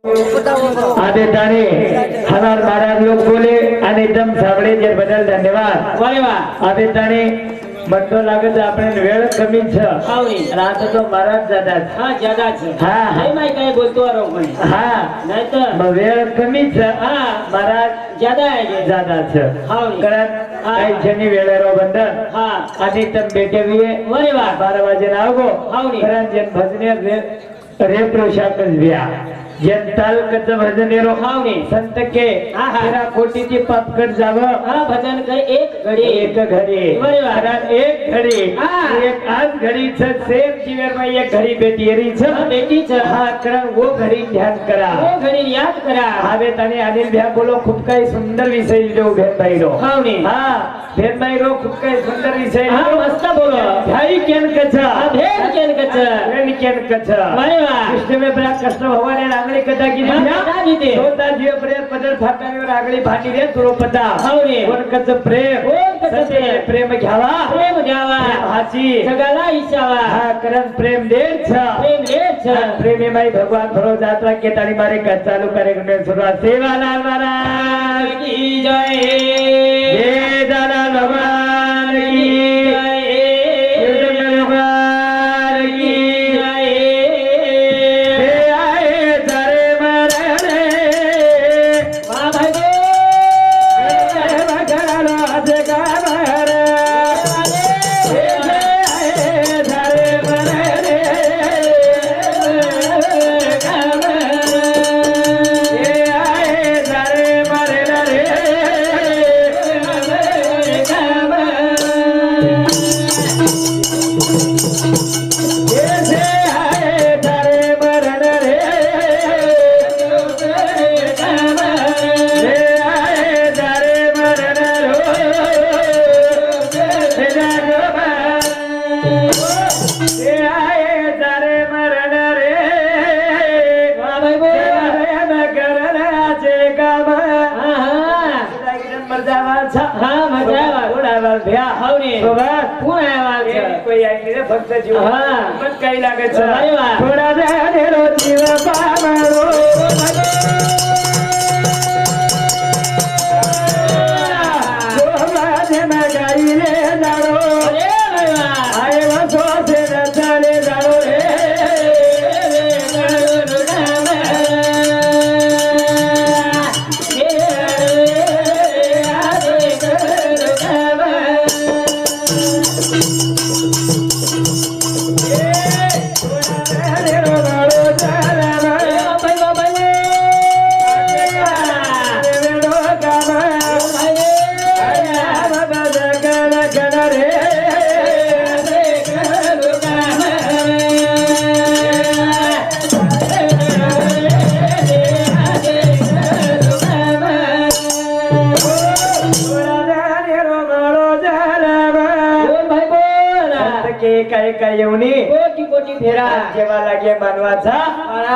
आधे दाणे हमार महाराज लोग बोले आणि एकदम साबळे जे बदल धन्यवाद वारे वा आधे दाणे म्हणतो लागत આપણે વેળ કમી છે આવની રાત તો મહારાજ દાદા હા જ્યાદા છે હા એ માય કઈ બોલતો રહો પણ હા નહીં તો વેળ કમી છે હા મહારાજ જ્યાદા છે દાદા છે આવની કારણ આઈ જની વેળેરો બંધન હા આની તમ બેઠે વીએ વારે વા 12 વાગે આવગો આવની કારણ જેન ભજને रे प्रोशाक व्या जनताल कच भजनेरो आवनी संत के तेरा कोटीची पापकट जाव हा भजन कर एक घडी कारण एक घडी एक आज घडी छ सेम जीवन में एक घडी बेटी छ बेटी छ हा कारण वो घडी ध्यान करा वो घडी याद करा हवे तने अनिल भ्या बोलो खूप काही सुंदर विषय लिहिलो भेन भाई रो आवनी हा भेन भाई रो खूप काही सुंदर विषय हा मस्त बोलो भाई केन कच भेन केन कच भेन केन कच वारे वा कृष्ण में बड़ा कष्ट भगवान आंगली कथा की होता जीव प्रेम पदर फाटावर आंगली फाटी रे द्रौपदा आवनी कोण कच प्रेम प्रेम घ्यावा हाची सगळा इच्छावा हा करण प्रेम देर छ प्रेम माई भगवान भरो यात्रा के ताली मारे का चालू कार्यक्रम में सुरुवात सेवालाल महाराज की जय जय दादा भगवान की फक्त जीव पण काही लागत थोडा वेळ जीव पामरो माझे गाईले जाडो आय वासो से रचाले जाडो रे काय येऊनी कोटी कोटी फेरा जेवा लागे मानवाचा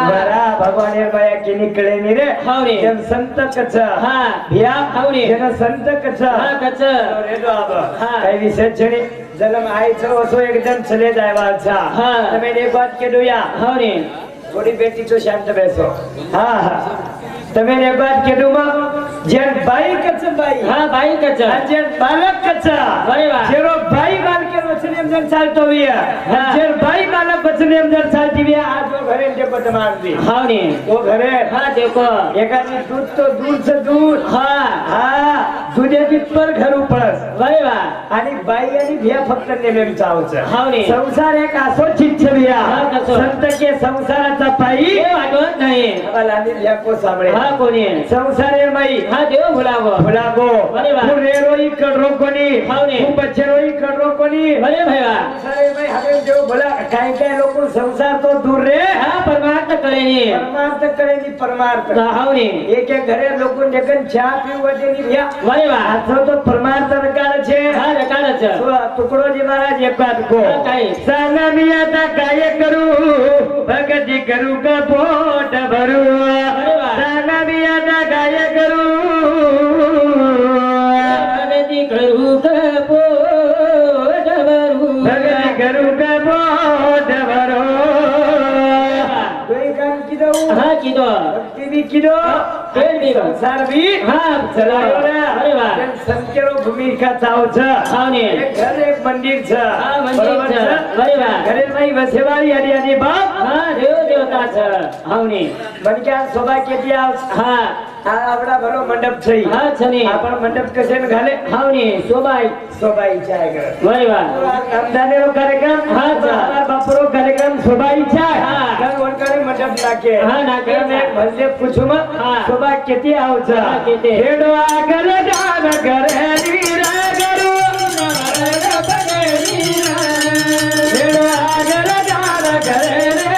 बरा भगवान बाया की निकळे नि रे हावरे जन संत कच हा भिया हावरे जन संत कच हा कच रे दो अब हा काही विशेष जणी जन्म आयचो असो एकदम चले जायवाचा हा તમે એક વાત કેડું યા हावरे થોડી બેટી તો શાંત બેસો હા હા તમે એક વાત કેડું માં જેન બાઈ કચ બાઈ हा बाई कच જેન બાલક કચ वारे वा જેરો ભાઈ બાલકે વચને એમ જન ચાલતો વિયા જેર ભાઈ બાલક વચને એમ જન ચાલતી વિયા આ જો ઘરે જે બદમાશ દી हावरे तो घरे हा देखो एकानी दूध तो दूर से दूर हा हा दुधाची पर घर उपळस वारे वा आणि बाई आणि भिया फक्त नेमेम चावच हावरे संसार एक असो चिच्छ भिया हा, कसो. संत के संसाराचा पायी हे वाटत नाही आम्हाला आणि भिया को साबळे हा कोणी संसारे माई हा देव भुलागो भुलागो अरे वा. तू रेरोई कडरो कोणी हावरे. तू बच्चेरोई कडरो कोणी भले भैया संसारे माई हवे देव भुला काय काय लोक संसार तो दूर रे हा परमार्थ कळेनी परमार्थ करेनी परमार्थ हावरे एक एक घरे लोक जगन चहा पीव देनी भ्या वारे वा आथो तो परमार्थ रकाळ छे हा रकाळच टुकड़ोजी महाराज एक बात को काय सांगा मी आता काय करू भगती करू का पोट भरू सांगा मी आता काय करू भगती करू का पोट भरू भगती करू का पोट भरू हा किदो भक्ती बी किलो पेट बी गं. संसार बी हा चला अरे वा संकेरो भूमिका चाव छ हावने एक घर एक मंदिर छ हा मंदिर बरोबर छ छ? अरे वा घरे माई वसेवारी हरी हरी बाप हा देव देवता छ हावने मनक्या शोभा केती आव हा आवडा भरो मंडप छै हा छने आपण मंडप कसे घाले हावने शोभाई शोभाईच्या आहे घर अरे वा रामदानेरो कार्यक्रम हा, चा. हमारा बापरो कार्यक्रम शोभाईच्या हा. घर वनकडे मंडप नाके हा, नाके. मैं भले पूछू मग हा. शोभा किती आव छ हा, किती. हेडो आगल गान करे नीरा गरू हेडो आगल गान करे रे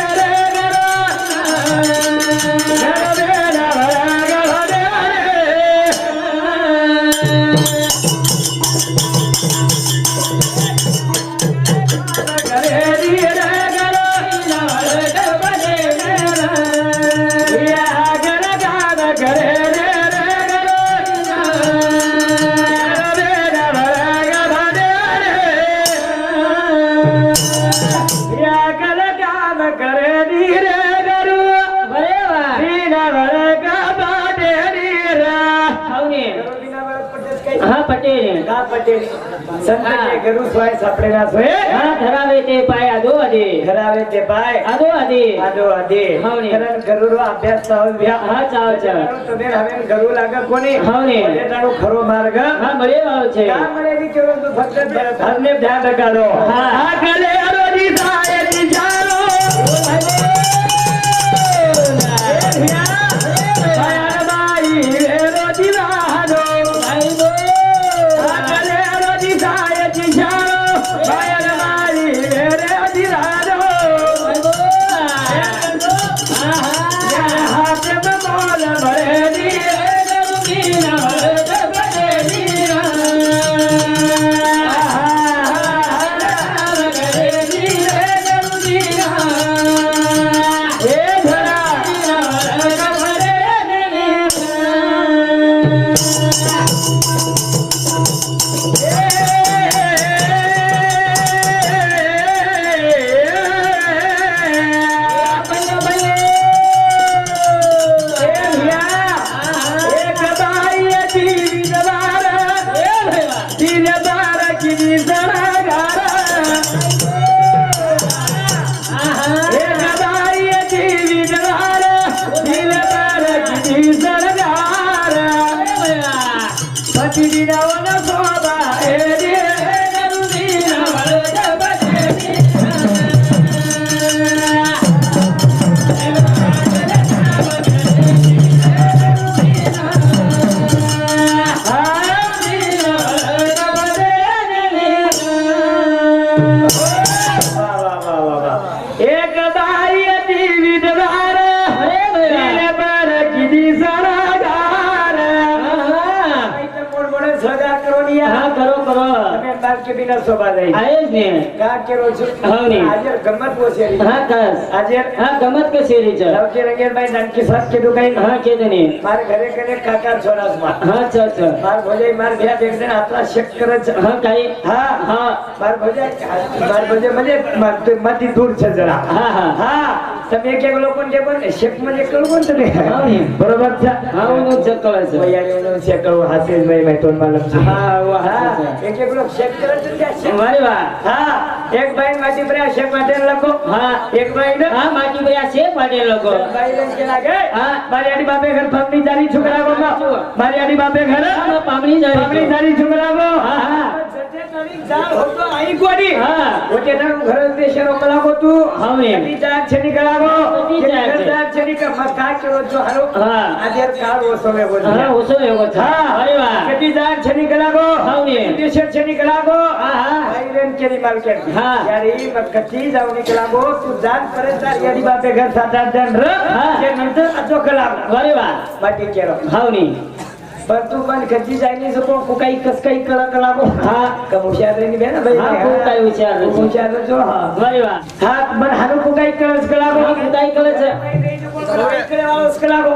गरू अरे वा हावने हा पटेल का पटेल संत के गुरु सोय सापडेला सोय हा धरावे ते पाय आदो आदे घरावे ते पाय आदो आदे आदो आदे हावने. कारण गरुरो अभ्यास चाव व्या हा चाव छ तुम्ही हवे गरु लागा कोणी हावने. ताणो खरो मार्ग हा बळे भाव છે का मळे नी केवळ तू फक्त धर्मे ध्यान रखालो हा. आगले अरोजी सायती जालो बायार बाई वेरोजी राहलो आगले अरोजी सायती जालो बायार बाई वेरोजी राहलो हाथ में बोल भरे दी एक बाई अति विधवार के बिना शोभा नहीं आहेच ने का के रोज हावनी. आजर गमत वसेरी हा कस आजर हा गमत के शेरीच लवके रंगेर भाई ननकी साथ के दुकान हा केदने मार घरे कने काका छोरास मार हा छ मार भोजे मार भ्या एक दिन आपला शेतकरच हा काही हा हा मार भोजे म्हणजे मती दूर छ जरा हा हा हा તમે કે લોકો જે પણ શેક માં એકલું કોણ તમે हावनी. બરોબર છે हा उनो चक्कलाच વૈયાનો શેકળો હાથે જ ભાઈ ભાઈ ટોન માં લમશે हा वा હા हा એક એકલો શેક કરે છે ત્યાં શેક अरे वा હા એક ભાઈ માટી પર શેક માટે લખો हा એક ભાઈ ને हा माटी बया से पाटे लोको ભાઈ લઈને કે લાગે હા. મારી આડી બાપે ઘર ફમની જારી છોકરા ગો મારી આડી બાપે ઘર हा पामणी ફમની जारी જારી છોકરા ગો हा हा સજે તણી જાળ હોતો આઈ કોડી हा ઓકે તારું ઘર દેશનો કલાકો તું हावनी. કદી જાત છે નીકળાવો કદી જાત છે. જાત છે નીકળ મસ્કા કેવો જો હારો हा આજે કાળ ઓસમે બોલ हा उसो एगो छ अरे वा कदी जात છે નીકળાવો हावनी. देश છે નીકળाવો हा हा आयरन केली मालकेट हा. यारी मग कती जाऊ નીકળाવો तू जात परत यारी बापे घर 7-8 जण र हा. ते नंतर अतो कलाम अरे वा बाकी केलो हावनी पण तू पण कधी जायनी सको कुकाई कस काही कला गो हा का हुशार रे बे ना भाई हा कुकाई हुशार रे. हुशार जो हा अरे वा हा पण हानु कुकाई कला गो हा कुकाई कलच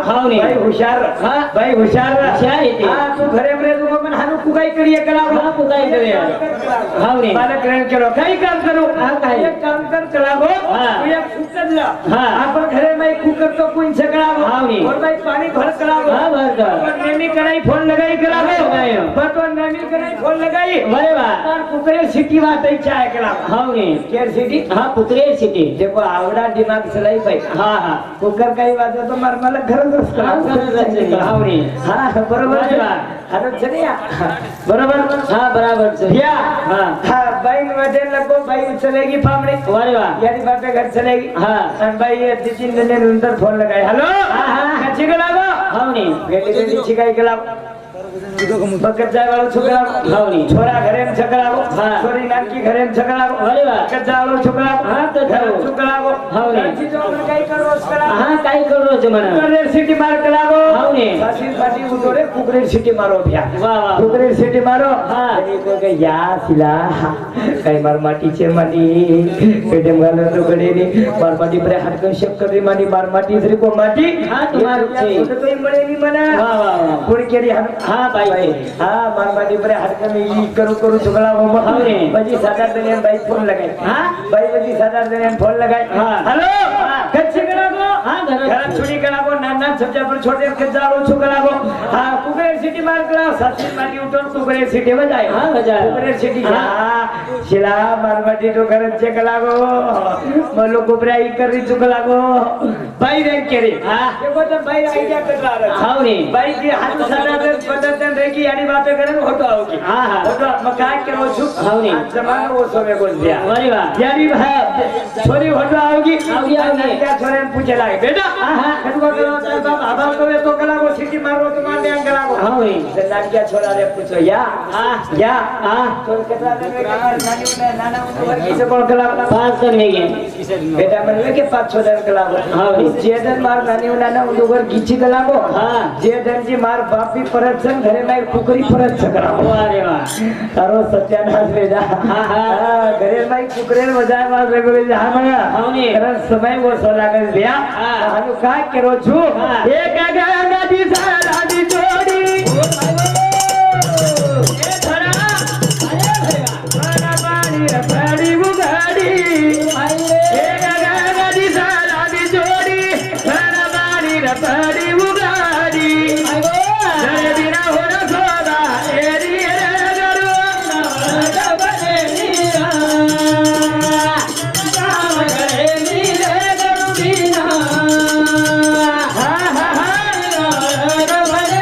हावनी. भाई हुशार हा. भाई हुशार हुशार आहे ते. हा तू घरे मरे तू पण हानु फुगाई करिए करावो हा, फुगाई करिए. हाव रे. बालक रण केलो काही काम करू हा, काही. एक काम कर करावो हा. तू एक कुकरला हा. आपण घरे में कुकर तो कोई से करावो हाव रे. और भाई पानी भर करावो हा, भर कर. पर नेमी कराई फोन लगाई करावो लगायो. पर नेमी कराई फोन लगाई अरे वाह. और कुकरे सिटी बात ही चाहे करावो हाव रे. केर सिटी हा, पुकरे सिटी. देखो आवड़ा दिमाग चलाई भाई हा हा. कुकर काही वाजत तो मार मला घरच हा, घरच आहे. हाव रे. हा बरोबर अरे वा. आता चलिया बरोबर हा, बराबर છે. या हा. हाँ भाई मध्ये लगो भाई चलेगी फामड़ी अरे वाह. यानी बापे घर चलेगी हा. और भाई ये तीन दिन नंतर फोन लगाए हेलो हा, हा. कच्ची गलागो हाव रे. बेटी बेटी चिकाई गलागो बकत जाय वालो छोकरा हाव रे. छोरा घरे में छकड़ागो हा. छोरी नानकी घरे में छकड़ागो अरे वाह. कच्चा वालो छोकरा हा, कच्चा वालो. छकड़ागो हाव रे. चीजों में काही करो करा हा, काय करू છે મને? कुकरेर सिटी मार करागो हाव रे. सासी पाटी उतोरे कुकरेर सिटी मारो भ्या वाह वाह. कुकरेर सिटी मारो हा. आणि तो के या सिला काही मार माटीचे माटी पेटम घालून तो कडेनी मार माटी परे हाडकन शेप करी माटी मार माटी श्री को माटी हा, तुम्हार છે. तो काही मळे नी मना वाह वाह वाह. कोणी केरी हा, बाई. हा मार माटी परे हाडकन ई करू करू चुकला हो हाव रे. પછી સાદા દરિયાન ભાઈ ફોન લગાઈ हा. ભાઈ પછી સાદા દરિયાન ફોન લગાઈ હા. हेलो હા. કચ્છી કરાગો હા, ઘરે. ઘર છોડી કરાગો નાના છોટા પર છોટે કજાળો છું કરાગો હા કુકરે સિટી માર કરાવ સાસી માટી ઉતર કુકરે સિટી બજાય હા, બજાય. કુકરે સિટી હા. હા શિલા મારવાટી તો ઘર છે કલાગો મલો કુકરા ઈ કરી ચુકલાગો ભાઈ રે કેરી હા. देखो तो भाई आईडिया कटला रहा हाव रे. भाई जी हाथ सादा दे बदन रेगी यानी बातें करे होतो आओगी हा, हा. होतो मकान के वो छु हाव रे. जमाना वो सोवे बोल दिया अरे वाह. यानी भाई छोरी होतो आओगी आओगी, आओगी. क्या छोरे ने पूछे लागे बेटा हाँ, हाँ. कटवा करो तो बाप आधा करे तो कला को सिटी मारो तो मार दे अंकला को हाव रे. लाग क्या छोरा रे पूछो या हा. या हा. तो कटवा दे के नानी ने नाना उन किसे कोण कला पाच जण नाही गे. बेटा म्हणले की 5-6 जण कला हाव रे. जे जण मार नानी नाना उन वर गीची कला को हा. जे जनची मार बापी परत छन घरे में कुकरी परत छकरा अरे वाह. तारो सत्यानाश वेदा हा, हा. घरे में कुकरे मजाय मार लगले जहा मगा हाव रे. कारण समय वो सो लागल बिया हा. हानु काय करो छु हा. एक गंगा दी सारा दी जोड़ी ए धरा बड़ा पानी रपड़ी बुगाड़ी ए गंगा दी सारा दी जोड़ी बड़ा पानी रपड़ी बुगाड़ी जरे बिना हो न सोदा एरी रे गरो बने नीरा काम करे नीरे गरो बिना हा हा हा बने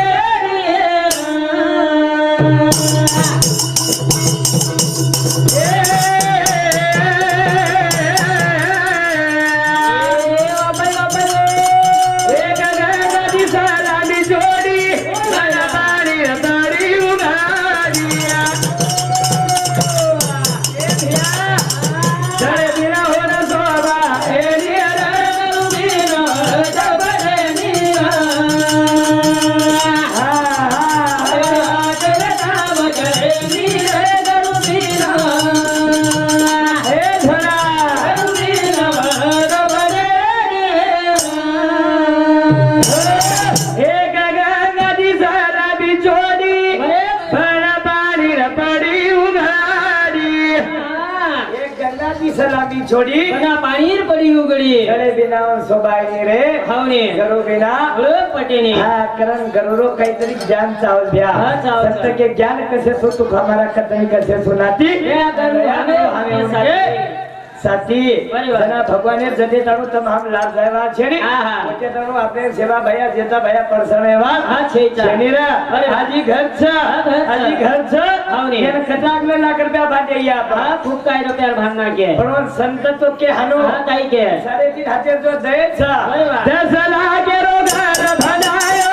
सलामी छोड़ी बना पाणी पडी उघडी. गळे बिना सोबाई रे हाव रे. गरो बिना ओळख पटेने. हा कारण गरुरो काहीतरी ज्ञान चावल द्या हा, चावल संत के ज्ञान कसे सो तू हमारा कतई कसे सुनाती या गरुरो हमें साथी. साथी बरोबर. जना भगवाने जते ताणू तम हम लाभ जायवा छेडी हा, हा. ते ताणू आपले सेवा भया जेता भया परसणेवा हा, छेचा. छेनीरा अरे, हाजी घर छ घर छ. हाजी घर छ हाव रे. येन कटागले लाख रुपया भाटे या हा, खूप काय रुपयार भांडणार के. पण संत तो के हानो हा, काय के. 3.5 हाते जो दये छ बरोबर. 10 लाख रो घर भनायो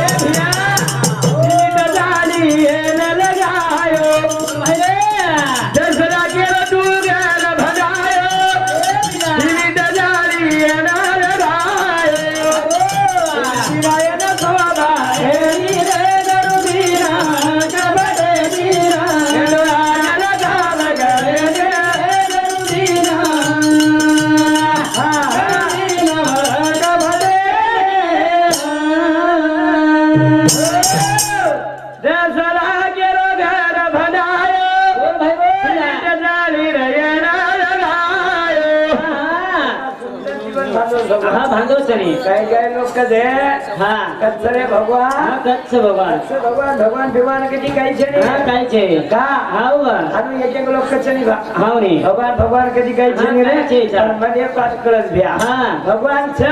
ए भिया नीत जाली न लगायो अरे. 10 लाख रो तू घर भनायो नीत जाली न लगायो शिवाय न सोबा हे नी रे गरुबीरा कबडे बीरा हेलोरा लगा लगा रे गरुबीरा हा सांगोसनी काय काय लोक कदे हा कच्छ रे भगवान हा कच्छ भगवान कच्छ भगवान भगवान भगवान कधी काही छे हा काय छे का हाव आणि एक एक लोक कच्छ नाही बा हाव नी भगवान भगवान कधी काही छे हा, रे काय छे छा? पण मध्ये पाच कळस भ्या हा भगवान छ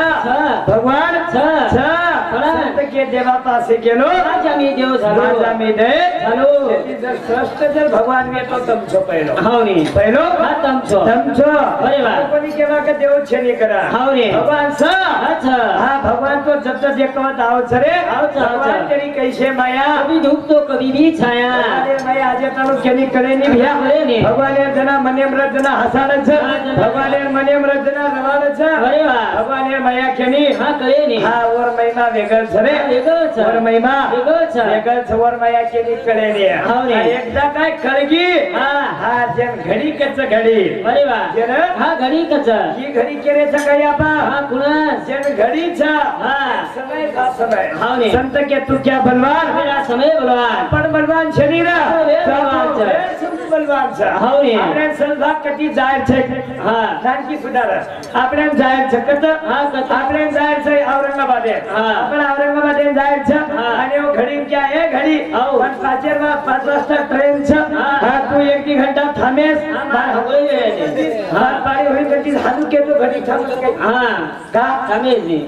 भगवान छ. छ खरं. संत के देवा पासे गेलो माझा मी देव झालो माझा मी दे झालो त्याची जर श्रेष्ठ जर भगवान येतो तमचो पहिलो हाव नी पहिलो हा तमचो तमचो अरे वा. कोणी केव्हा का देव छेनी करा हाव रे. भगवान छ अच्छा हा भगवान तो जब तक देखवत आओ छरे आओ छ, भगवान अच्छा. तेरी कैसे माया कभी धूप तो कभी भी छाया अरे माया આજે તારું કેની કરે ની ભ્યા કરે ની. ભગવાને જના મને મૃતના હસાડ છે ભગવાને મને મૃતના રવાડ છે अरे वा ભગવાને માયા કેની हा करे नी હા ઓર મહિમા વેગળ છે રે वेगळं छ. ઓર મહિમા वेगळं छ. વેગળ છે ઓર માયા કેની કરે ની हाव रे. एकदा काय खळगी हा हा जेन घडी कच घडी अरे वा जेन हा घडी कच ही घडी केरे छ काय आपा हा कुणास जेन घडी छ हा समय का समय हाव रे. संत के तू क्या बलवान मेरा समय बलवान आपण बलवान शरीर बलवान छ. बलवान छ हाव रे. આપણે સંભાગ કટી જાહેર છે हा નાનકી સુધાર આપણે જાહેર છે કત हा कच આપણે જાહેર છે औरंगाबाद हा. आपण औरंगाबाद जाહેર છે हा. आणि वो घडी क्या आहे घडी हाव. पण पाचेरवा 5 वाजता ट्रेन छ हा. हा तू 1 घंटा थांबेस हा, मला हवंय वेळेने. हा पाडी होई कटी हानू केतो घडी थांबस काय हा का समेजी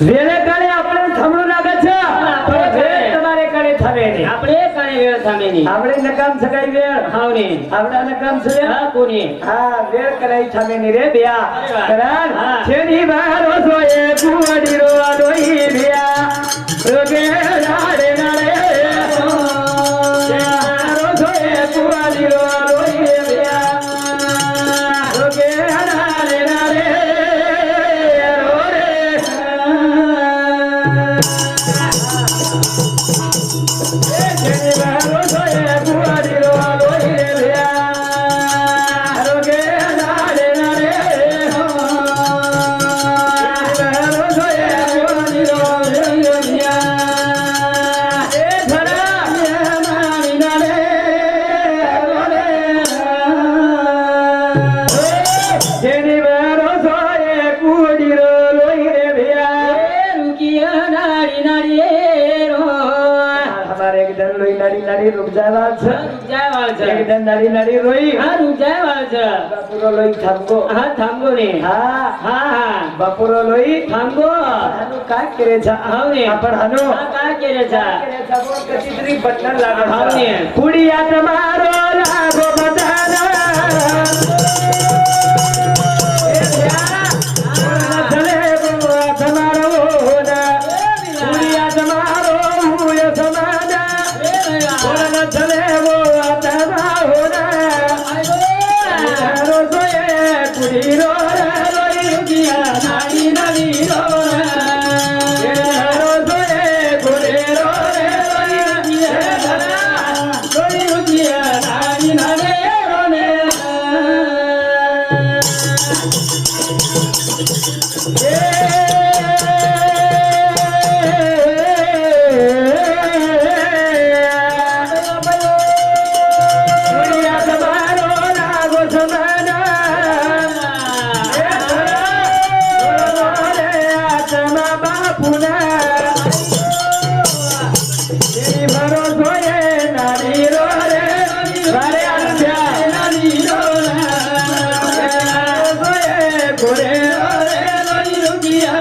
वेळेकडे आपण थांबणू लागे છે પણ વેળ તમારે કડે થામે નહીં આપણે કાणे वेळ थांबेनी આપણે નકામ સગાઈ વેળ हाव नी આપડા નકામ છે हा कोणी હા વેળ કરાઈ થામે ની રે બેયા અરે વાહ. કરાલ હા. છેની બારો સોએ કુવાડી રો આડોઈ બેયા રોગે રાડે નાડે બારો સોએ કુવાડી રો આડોઈ બેયા રોગે રાડે નાડે રો રે છેની બારો સોએ કુવાડી રો આડોઈ બેયા રોગે રાડે નાડે બારો સોએ કુવાડી રો આડોઈ બેયા એ ધરા નાડી નાડે રો રે છેની બારો સોએ કુવાડી રો લોઈ રે બેયા रुकिया नाडी नाडी रो हमारे एक दिन लोई नाड़ी नाड़ी रुक जावा छ जय वाळज एक दिन नाड़ी नाड़ी रोई हा जय वाळज बापुरो लोई थांबो हा थांबो रे हा हा हा बापुरो लोई थांबो हानु काय करे छ हाव रे. आपण हानु हा काय केले जा करे छ बोल कशी तरी बटन लागे हाव रे. कुडिया તમારો લાગો બધાના એ ધ્યા ચલે બોલા તમારો હોના कुडिया તમારો હુય સમાના બોલા ચલે બોલા તમારો હોના रो सोए कुड़ी रो रोई रुकिया नाड़ी नाड़ी रो रो सोए कुड़ी रो रोई रुकिया रोई रुकिया नाड़ी नाड़ी रोने कुड़िया समारो लागो समाना आत्मा बापुना तेरी भरोसो ये नारी रो रे बारे आंध्या नारी रो रे कुड़े रो रे रोई रुकिया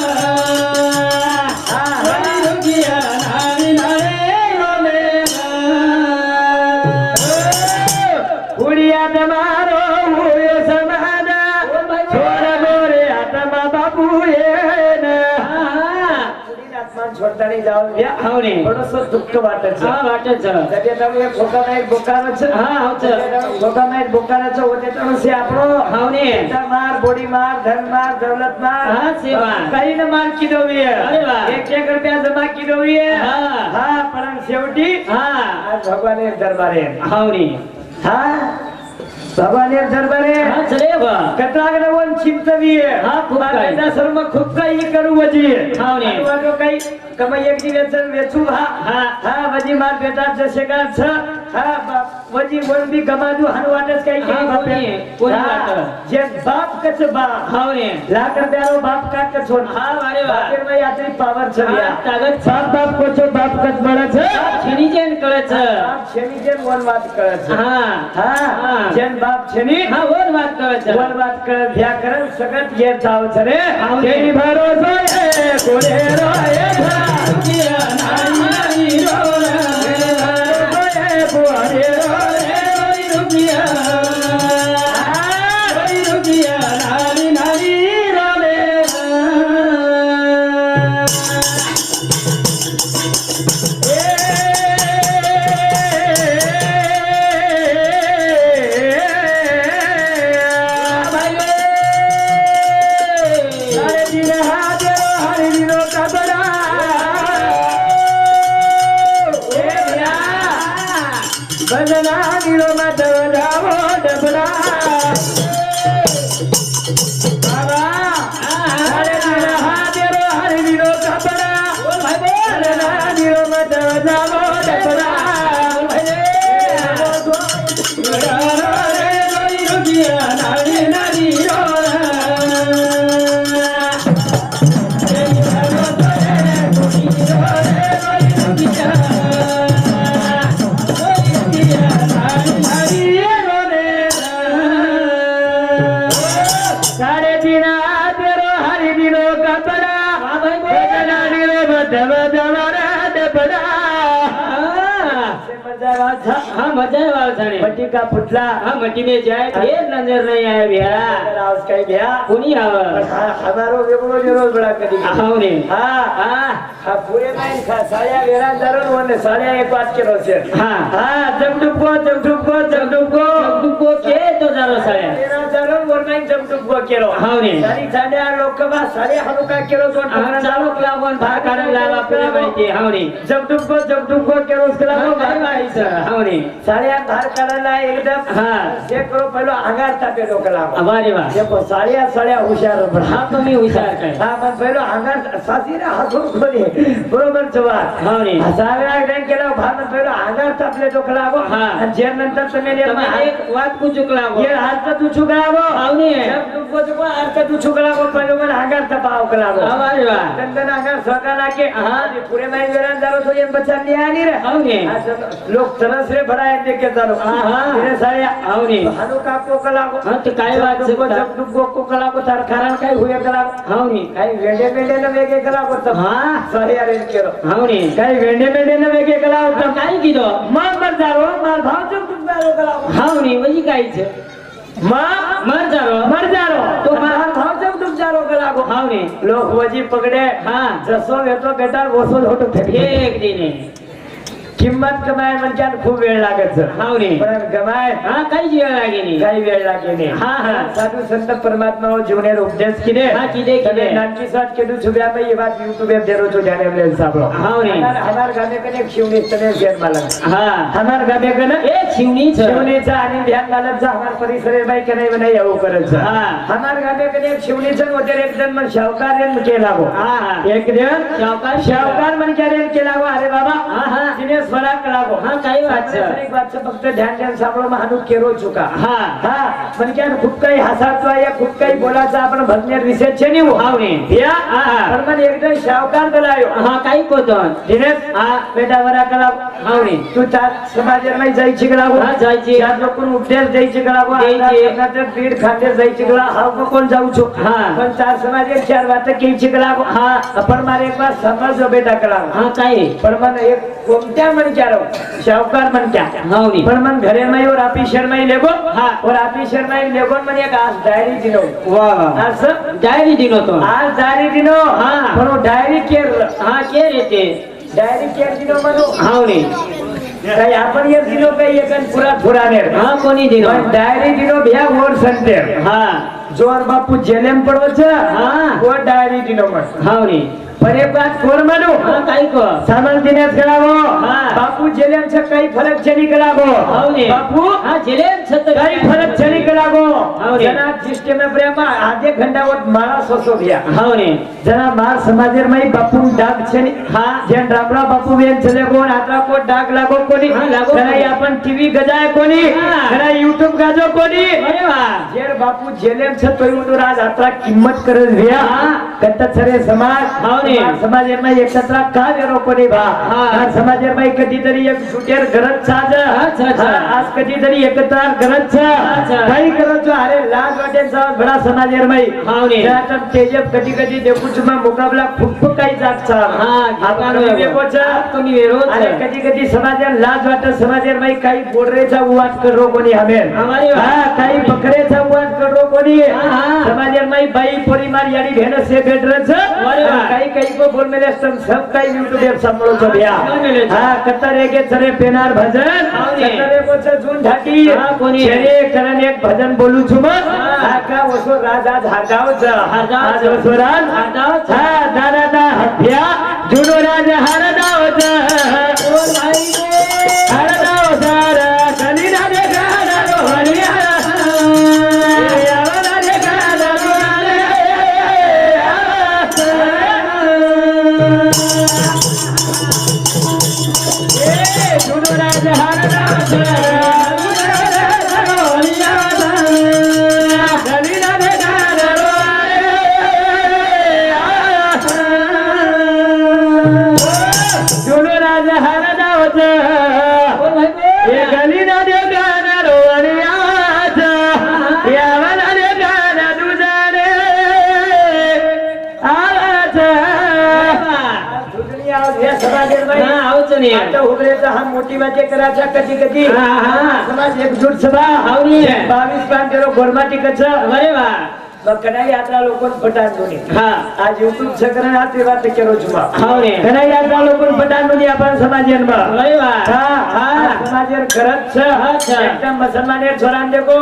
रोई रुकिया नारी नारे रोने कुड़िया તમારો હુયો સમાના છોરા મોરે આત્મા બાપુ એને આત્મા છોડતા નહીં જાવ हाव रे થોડોસો દુઃખ વાટે છે हा वाटच જતે તમે ખોકામાં એક બોકાનો છે हा हाव छ ખોકામાં એક બોકાનો છે ઓતે તો છે આપણો हाव रे માર બોડી માર ધન માર દौलत માર हा सेवा काही न मार किदो वी अरे वा. 1 रुपया जमा किदो वी हा हा पण शेवटी हा आज भगवाने दरबारे हाव रे हा भगवाने दरबारे हा चले बा कटागड वन चिंतवी हा, खूप काही. माझ्या सर्व खूप काही करू वजी हाव रे. आणि वाजो काही कमाई एक दिवस वेचू हा हा. हा वजी मार बेटा जसे का छ हा वजी वळबी गमादू हनवाटच काही हा, कोणी वाटत. जे बाप कच बाप हाव ने लाकड द्यारो बाप का कच होन हा अरे वा बापेर मै यात्री पावर छबिया हा, तागत बाप बाप कोचो बाप कच बळच छेनी जेन कळच बाप छेनी जेन वन वात कळच हा हा जेन बाप छेनी हा वर बात कळच वन वात कळ भ्या करन सगत ये जाव छरे हाव ने. तेरी भरोसो ये कोडे रोए रुकिया नारी रोला बुआरे रोए रुकिया रुकिया नारी नारी रोले बजना गिरो मत जावो डबड़ा बाबा अरे दिला हादेरो हरि गिरो कपड़ा बोल भाई बोल बजना गिरो मत जावो डबड़ा रुकिया नारी नारी सारे दिन तेरो हरि दिनो कपड़ा भाई बोल बजना गिरो मत डबड़ा हाँ मजा है वाला साने मट्टी का पुतला हाँ मट्टी में जाए ढेर नजर नहीं आया भैया उसका ही भैया कुनी आवा हमारो वेगळो जरूर बड़ा करी हाँ ने हाँ हाँ पूरे नाही खा साड्या वेरा जरूर वने साड्या एक बात केलो से हाँ हाँ जगडुबको तुमको के तो जरा साया वेरा जरूर वर नाही जगडुबको केलो हाँ ने सारी साड्या लोकबा साड्या हनुका केलो तो हाँ चालू क्लावन भाग काढून लावा पुणे माहिती हाँ ने जगडुबको केलो उसला भाई भाई सर हाँ ने साड्या बाहेर काढायला एकदम हाँ हे करो पहिलो अंगार तापे डोकला अरे वाह देखो साड्या हुशार बडा हाँ तुम्ही हुशार काय हा पण पहिलो अंगार सासीरा हसून खोली बरोबर जवाब हाँ ने साव्या रँक केला भान पहिलो अंगार तापले डोकला गो हाँ. आणि जे नंतर तुम्ही एक वाद को चुकला वो ये हात तू चुकला गो हाँ ने जब तुमको जो हात तू चुकला गो पहिलो मन अंगार तपाव कला गो अरे वाह नंतर अंगार सकाला के हाँ पुरे माई वेरान जारो तो ये बच्चा नहीं आनी रे हाँ ने लोग तरस रे भरा है देख के जारो हाँ. तेरे साड्या हाँ ने हानु का को कला गो हाँ तो काय बात से जब तुमको को कला को तार कारण काय हुए कला हाँ ने काही वेडे न वेगे कला को तब हाँ साड्या अरेंज केलो हाँ ने काही वेडे न वेगे कला होता काय कीधो मर जारो मार भाव जो तुम जारो कला हाँ ने म्हणजे कायच मर जारो तो मार भाव जो तुम जारो कला को हाँ ने लोक वजी पकड़े हाँ जसो येतो बेटार वसो होतो फेके एक दिन किंमत कमाय म्हणजे खूप वेळ लागत हाँ ने पण कमाय हाँ काही जीवन लागे नहीं काही वेळ लागे नाही हाँ हाँ साधु संत परमात्मा जीवनेर उपदेश किदे हाँ किदे किदे नानकी साथ केदू छुब्या में ये बात यूट्यूब पे देरो तो जाने वाले साबलो हाँ ने हमार गाने कने एक शिवनी तने शेर मालक हाँ हमार गाने कने ए छिवनी छ शिवनीचा आणि ध्यान घालत जा हमार परिसरे बाई कने नाही येऊ करत जा हाँ हमार गाने कने एक शिवनीचा होते एक जण मन शावकार केला गो हाँ हाँ एक जण शावकार मन केला गो अरे बाबा हाँ हाँ जिने स्वरा कला गो हाँ काही बात छ एक बात फक्त ध्यान सापडो महानू केरो चुका हाँ हा म्हणजे खूप काही हसायचं या खूप काही बोलायचं आपण भजनेर विषय छे नाही हाँ ने या हाँ. पण मन एकदम शावकार बोलायो हाँ काही कोतन दिनेश हाँ बेटा वरा कला हाँ ने तू चार समाजेर नाही जायची कला हाँ जायची चार लोकन उपदेश द्यायची कला द्यायची. बीड खाते जायची कला हा कोण जाऊ छो हाँ. पण चार समाजेर चार बात घ्यायची कला हाँ आपण मारे एक बार समजलो बेटा कला हाँ काही पण मन एक कोणत्या मनक्यारो शावकार मनक्या हाँ ने पण मन घरे में और ऑफिसर में लेगो हाँ. और ऑफिसर में लेगो मन एक आज डायरी दिनो वाह वाह आज डायरी दिनो तो आज डायरी दिनो हाँ. पण वो डायरी केर हाँ के रहते डायरी केर दिनो मनो हाँ ने काही आपण ये दिनो काही एकन पुरा पुराने हाँ कोणी दिनो पण डायरी दिनो भ्या वर संते हाँ जोर बापू जेलेम पडवच हाँ. वो डायरी दिनो मन हाँ ने पण एक बात कोण म्हणू हा काय को सामान देण्यास करावो हा. बापू जेल्यांचं काही फरक छनी करावो हावने बापू हा जेलेम छत काही फरक छनी करावो हावने. जना सिस्टम प्रेमा आधे घंटावर माळा सोसो भैया हावने जना मार समाजेर में बापू डाग छनी हा. जेन रामरा बापू बेन चले कोण आता को डाग लागो कोणी हा, लागो जना कोणी. आपण टीव्ही गजाय कोणी हा. जना युट्यूब गाजो कोणी अरे वा जेर बापू जेलेम छ तोय उडून आज आता किंमत करत भैया हा. कत्ता सरे समाज हावने. समाजेर में एकत्र का वेरो कोणी भा हा. आज समाजेर में कधीतरी एक सुटेर गरज साज अच्छा, अच्छा. आज कधीतरी एकत्र गरज छ अच्छा. काही करत जो अरे लाज वाटे सा बडा समाजेर में हावने. ज्यात तेजब कधी कधी देखू तुमा मुकाबला खूप काही जात सा हा, आपण वेगो छ तुम्ही वेरो छ. आणि कधी कधी समाजेर लाज वाटत समाजेर में काही बोडरेचा उवाद करो कोणी हमें हमारी वा. हा काही बकरेचा उवाद करो कोणी हा. समाजेर में बाई परिमार याडी भेन से बेडरच अरे वा. काही को बोल मेले सब काही यूट्यूब सांभाळो छ भैया बोल मेले छ. हा कतरे के चरे पेनार भजन हावने. कतरे को छ जून ढाकी हा, कोणी. चरे करण एक भजन बोलू छु मग हा. हा का वसो राजा झागाव छ हारगाव आज छ. वसो राज हारगाव छ. हा दादा दा हत्या जुनो राज हारदाव छ ओ भाई रे हारदाव छ कली ना दे गाडा रोहनिया यावना दे गाडा ए जुनो राज हारदाव छ कली ना दे गाडा जुनो राज हारदाव छ ओ भाई ये गली ना दे गाना रोवणियाच यावना दे गाना दुजाने आवाज दुनिया या समाजेर में हा आवच ने आता उभरेचा हा मोठी वाचे कराचा कधी कधी हा, हा. समाज एकजूट सभा हावनी. 22 पांचरो गोरमाटी कच अरे वा कणाई यात्रा लोकन पटान दोनी हा आज युट्यूब सकरण आते बात केरो छुमा हावने कणाई यात्रा लोकन पटान दोनी आपण समाजेर में अरे वा हा समाजेर करत छ अच्छा. एकदम मुसलमानेर छोरान देखो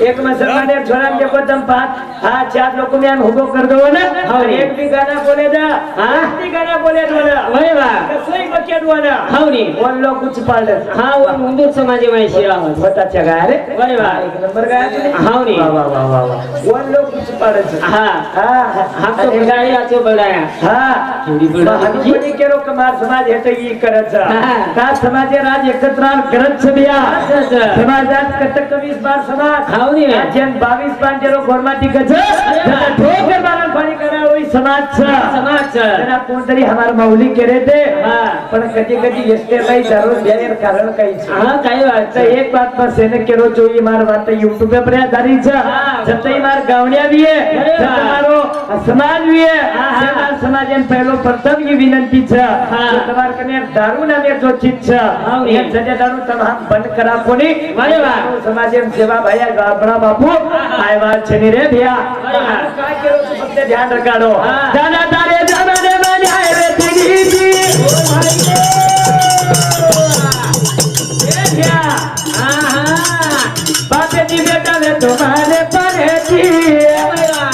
एक मुसलमानेर छोरान देखो दम पाच हा चार लोक मी आम उभो कर दो ना हावने. एक भी गाना बोले दा हा. एक भी गाना बोले दो ना अरे वा कसोई बके दो ना हावने वन लोग कुछ पाल हा वो मुंदूर समाजे माहिती आहोत बता चगा रे अरे वा एक नंबर गाया तूने हावने. वाह वाह वाह वाह वाह वन लोग कुछ पाल हा हा हम तो बडाई आचो बडाया हा केवढी बुलढाणा हनुमानी तुझी? केरो कमार समाज हे तर ई करत जा हा. का समाजे राज एकत्र करत छ बिया अच्छा, अच्छा. समाजात कटक 20 बार समाज हावनी रे. जेन 22 पांचरो गोरमाटी कच वा. ठोकर मारन पाणी करा ओई समाज छ समाज जरा कोणतरी हमार मौली करे ते हा. पण कधी कधी एस्टे बाई दररोज बेर कारण काही छ हा काय वाट तर एक बात पर सेने केरो जो ई मार बात YouTube पे आधारित छ हा. जतई मार गावण्या भी है अरे वा. मारो समाज भी है हा, हा. जे मार समाजन पहिलो प्रथम ही विनंती छ हा. जो तमार कने दारू ना में जो चीज छ हावनी. ये जजे दारू तमाम बंद करा कोनी अरे वा. समाजन सेवा भैया बड़ा बापू आयवाल छनी रे भैया अरे वा. काय केरो तो फक्त ध्यान रखाडो हा. दादा तारे जमाने में आए रे तेरी जी ओ भाई रे ए भैया हा हा बापे जी बेटा ने तुम्हारे परे जी अरे वा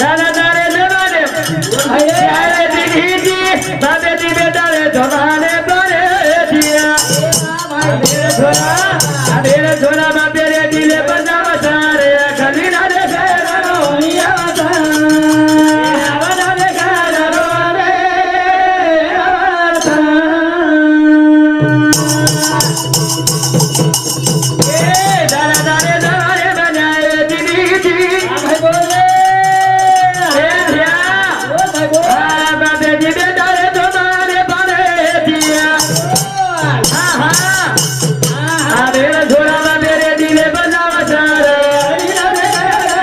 दादा तारे जमाने भाई रे आए रे तेरी जी बापे जी बेटा ने तुम्हारे परे दिया मेरे छोरा बापे रे दिले बजा बजा रे गली ना रे रोनिया बजा आवाज रे गाना रो रे ए दादा दारे दारे बनाए दीदी जी भाई बोले ए भैया ओ भाई बोले बापे जी बेटा रे तुम्हारे परे दिया हा हा मेरे छोरा बापे रे दिले बजा बजा रे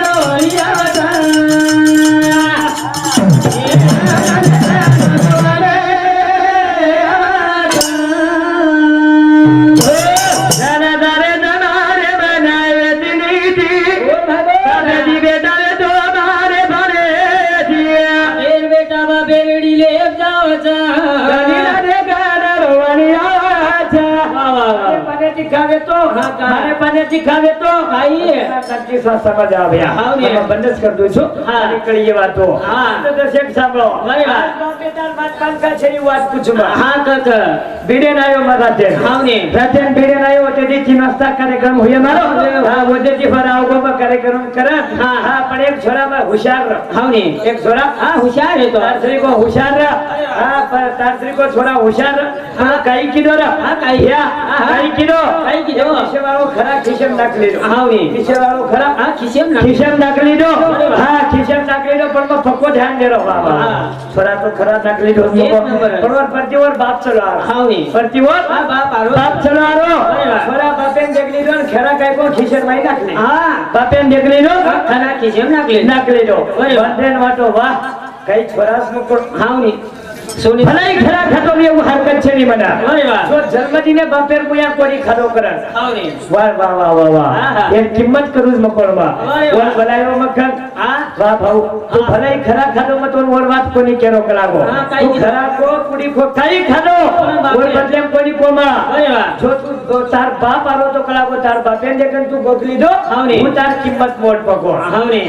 रोनिया बजा दादा दारे दारे बनाए दीदी जी ओ भाई बापे जी बोले बेटा रे तुम्हारे परे दिया बेर बेटा बा बेरडी ले जावचा गली ना रे गाना रोवणिया वा वा वा पने टिकावे तो मारे पाण्याची खावे तो नक्की समज આવ્યા બંધ જ કરી દઉં છું નીકળીએ વાતો તો દર્શક સાંભળો બાપેદાર બાદ પાનકા છેની વાત પૂછું ભીડે નાયો મારા તે રાતે ભીડે નાયો તેથી ચિનસ્તા કાર્યક્રમ હોય મારો મોદેથી ફરા આવગો કાર્યક્રમ કરે પણ એક છોરામાં હોશિયાર એક છોરા હોશિયાર હે તો તારશ્રી કો હોશિયાર તારશ્રી કો છોરા હોશિયાર કઈ કીધો કઈ કીધો ખિસ્સે વાળો ખરા ખિસ્સેમ નાખી લીધો ખિસ્સે વાળો ખરા ખિસ્સેમ નાખી લીધો ખિસ્સેમ નાખી લીધો પણ પક્કો ધ્યાન દેરો બાબા છોરા તો ખરા નાખી લીધો પણ પરતીવર બાપ ચલો પરતીવર બાપ ચલો છોરા બાપેન દેખ લીધો ને ખેરા કઈ કો ખિસ્સે માં નાખી બાપેન દેખ લીધો ખરા ખિસ્સેમ નાખી લીધો બંધેન વાટો વાહ કઈ છોરાસ મુકુળ સોની ભલાઈ ખરા ખાતો એવું હરકત છે ની મના જો જન્મદિને બાપેર મુયા કોરી ખાડો કરે વાહ વાહ વાહ વાહ વાહ એ કિંમત કરું જ મકોળમાં ઓર ભલાઈઓ મખન વાહ ભાઉ તું ભલાઈ ખરા ખાડો માં તો ઓર વાત કોની કેરો કલાગો તું ખરા કો કુડી કો કઈ ખાડો ઓર બદલેમ કોની કોમા જો તું તાર બાપ આરો તો કલાગો તાર બાપેન દેખન તું ગોગલી દો હું તાર કિંમત મોડ પકો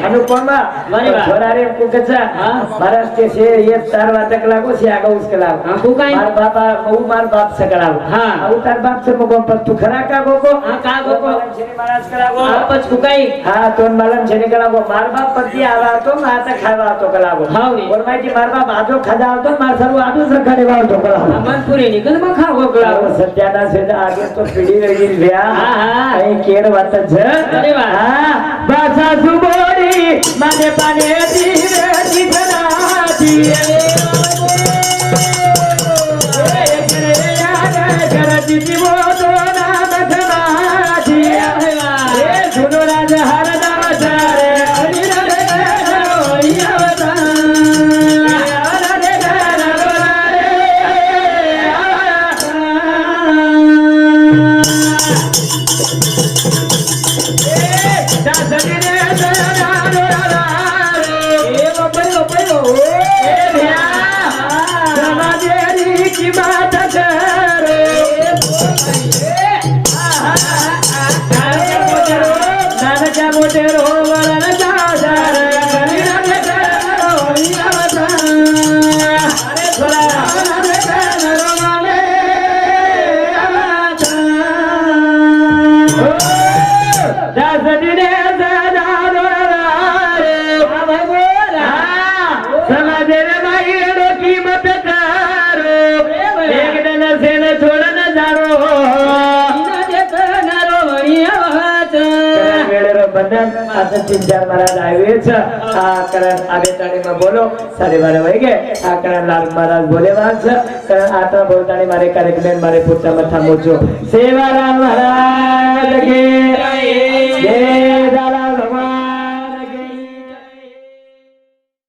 અનુ કોમા છોરારે કુકચા મહારાષ્ટ્ર છે એ તાર વાત કલાગો છે आगा उसके लाभ मार बाबा बहु मार बाप से कराओ उतार बाप से मगो पर तू खरा का गोको का गोको छेनी महाराज करागो आपच कुकाई तोन मालम छेनी करागो मार बाप पति आवा तो माता खावा तो करागो और माई जी मार बाप आधो खजाव तो मार सरू आधो सर खड़े वाव तो करागो मन पूरी निकल में खाओ करागो सत्याना से आगे तो पीढ़ी रही गया कहीं केर वात छ अरे वाह बासा सुबोरी माने पाने दीवे दिखना दिए दीदी वो तो नाम खमाजी ये सुनो राज हर दाम सारे हरि रे रोइया बता रे दासरी रे ए बपयो ए भैया समाजेरी की बात करो मोटेरो वरण जाजार गली रे करो हीरावता अरे छोरा रे करो माने आवता दासदी रे दादा रे भाई बोला समाज रे भाई रो कीमत करो एक दिन से न छोड़ न जारो बंधन आता 3-4 महाराज आवे छ आ करण आबे ताणी में बोलो 12:30 वागे आ करण लाल महाराज बोले वाज करण आता बोलताणी मारे कार्यक्रम मारे पुरता मथा मोचो सेवाराम महाराज के जय